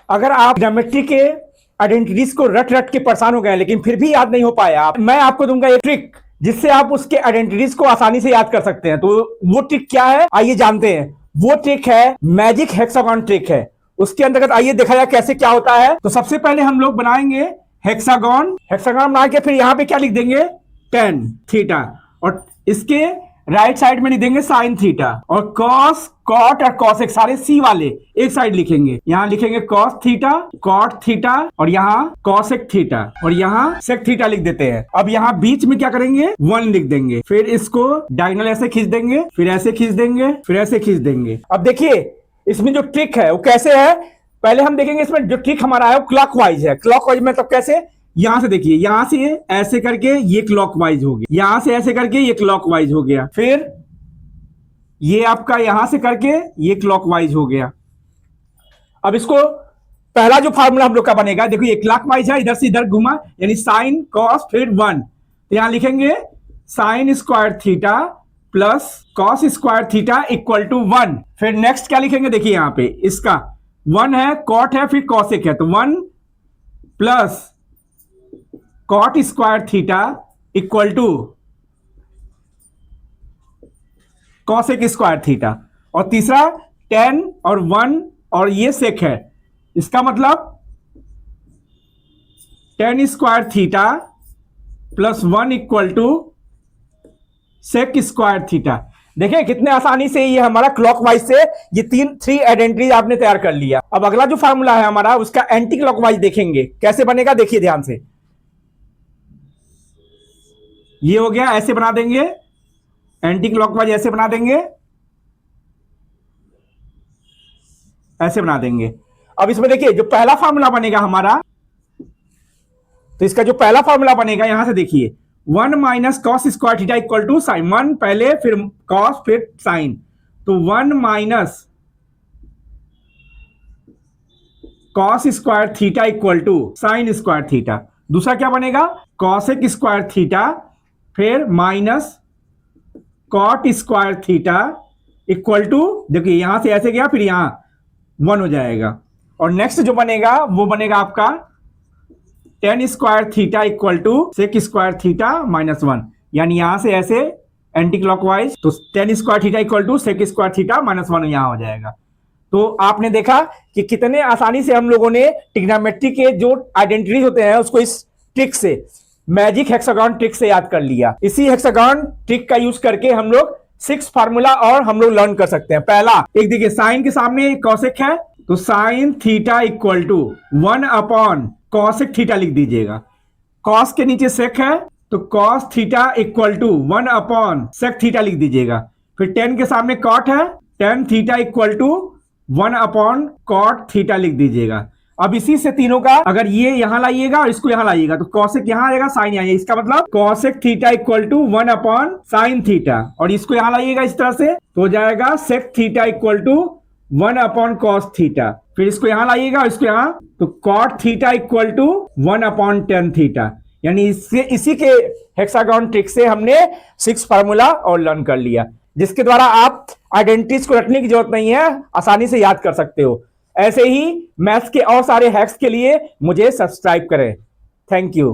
अगर आप ज्योमेट्री के आइडेंटिटीज को रट रट के परेशान हो गए लेकिन फिर भी याद नहीं हो पाया, मैं आपको दूंगा एक ट्रिक जिससे आप उसके आइडेंटिटीज को आसानी से याद कर सकते हैं। तो वो ट्रिक क्या है, आइए जानते हैं। वो ट्रिक है मैजिक हेक्सागन ट्रिक है। उसके अंतर्गत आइए देखा जाए कैसे क्या होता है। तो सबसे पहले हम लोग बनाएंगे हेक्सागन। हेक्सागन बना के फिर यहां पे क्या लिख देंगे, टेन थीटा, और इसके राइट साइड में लिख देंगे साइन थीटा, और कॉस, कॉट और कॉसेक सारे सी वाले एक साइड लिखेंगे। यहाँ लिखेंगे कॉस थीटा, कॉट थीटा, और यहाँ कॉसेक थीटा, और यहाँ सेक थीटा लिख देते हैं। अब यहाँ बीच में क्या करेंगे, 1 लिख देंगे। फिर इसको डायगोनल ऐसे खींच देंगे, फिर ऐसे खींच देंगे, फिर ऐसे खींच देंगे। अब देखिए इसमें जो ट्रिक है वो कैसे है, पहले हम देखेंगे। इसमें जो ट्रिक हमारा है वो क्लॉकवाइज है। क्लॉकवाइज मतलब कैसे, यहां से देखिए, यहां से ऐसे करके ये क्लॉकवाइज हो गया, यहां से ऐसे करके ये क्लॉकवाइज हो गया, फिर ये आपका यहां से करके ये क्लॉकवाइज हो गया। अब इसको पहला जो फार्मूला हम लोग का बनेगा, देखो ये क्लॉकवाइज है, इधर से इधर घुमा, यानी साइन कॉस फिर 1, तो यहां लिखेंगे sine square theta plus cos square theta equal to 1। फिर नेक्स्ट क्या लिखेंगे, देखिए यहां पे इसका 1 है, कॉट है, फिर कॉसेक है, तो 1 plus cot square theta equal to cosec square theta, और तीसरा 10 और 1 और ये सेक है, इसका मतलब 10 square theta plus 1 equal to sec square theta. देखिए कितने आसानी से ये हमारा क्लॉकवाइज से ये थ्री आइडेंटिटीज आपने तैयार कर लिया। अब अगला जो फार्मूला है हमारा उसका एंटी क्लॉकवाइज देखेंगे कैसे बनेगा, देखिए ध्यान से। ये हो गया, ऐसे बना देंगे, एंटी क्लॉकवाइज ऐसे बना देंगे, ऐसे बना देंगे। अब इसमें देखिए जो पहला फार्मूला बनेगा हमारा, तो इसका जो पहला फार्मूला बनेगा यहां से देखिए 1 minus cos square theta equal to sine, 1 पहले फिर कॉस फिर साइन, तो 1 minus cos square theta equal to sine square theta. दूसरा क्या बनेगा, कॉसेक स्क्वायर थीटा फिर minus cot square theta equal to, देखिए यहां से ऐसे गया फिर यहां 1 हो जाएगा। और नेक्स्ट जो बनेगा वो बनेगा आपका 10 square theta equal to sec square theta minus 1, यानी यहां से ऐसे एंटी क्लॉकवाइज, तो 10 square theta equal to sec square theta minus 1 यहां हो जाएगा। तो आपने देखा कि कितने आसानी से हम लोगों ने ट्रिग्नोमेट्री के जो आइडेंटिटीज होते हैं उसको इस ट्रिक से, मैजिक हेक्सागन ट्रिक से याद कर लिया। इसी हेक्सागन ट्रिक का यूज करके हम लोग 6 फार्मूला और हम लोग लर्न कर सकते हैं। पहला एक देखिए, साइन के सामने कॉसेक है, तो sine theta equal to 1 upon cosec theta लिख दीजिएगा। कॉस के नीचे सेक है, तो cos theta equal to 1 upon sec theta लिख दीजिएगा। फिर 10 के सामने कॉट है, tan theta equal to 1 upon cot theta लिख दीजिएगा। अब इसी से तीनों का अगर ये यहां लाइएगा और इसको यहां लाइएगा, तो कॉसेक यहां आएगा, साइन यहां आएगा, इसका मतलब cosec theta equal to 1 upon sine theta, और इसको यहां लाइएगा इस तरह से, तो हो जाएगा sec theta equal to 1 upon cos theta. फिर इसको यहां लाइएगा और इसको यहां, तो cot theta equal to 1 upon tan theta. यानी इससे इसी के हेक्सागन ट्रिक से हमने 6 फार्मूला और लर्न कर लिया, जिसके द्वारा आप आइडेंटिटीज को रटने की जरूरत नहीं है, आसानी से याद कर सकते हो। ऐसे ही मैथ्स के और सारे हैक्स के लिए मुझे सब्सक्राइब करें। Thank you.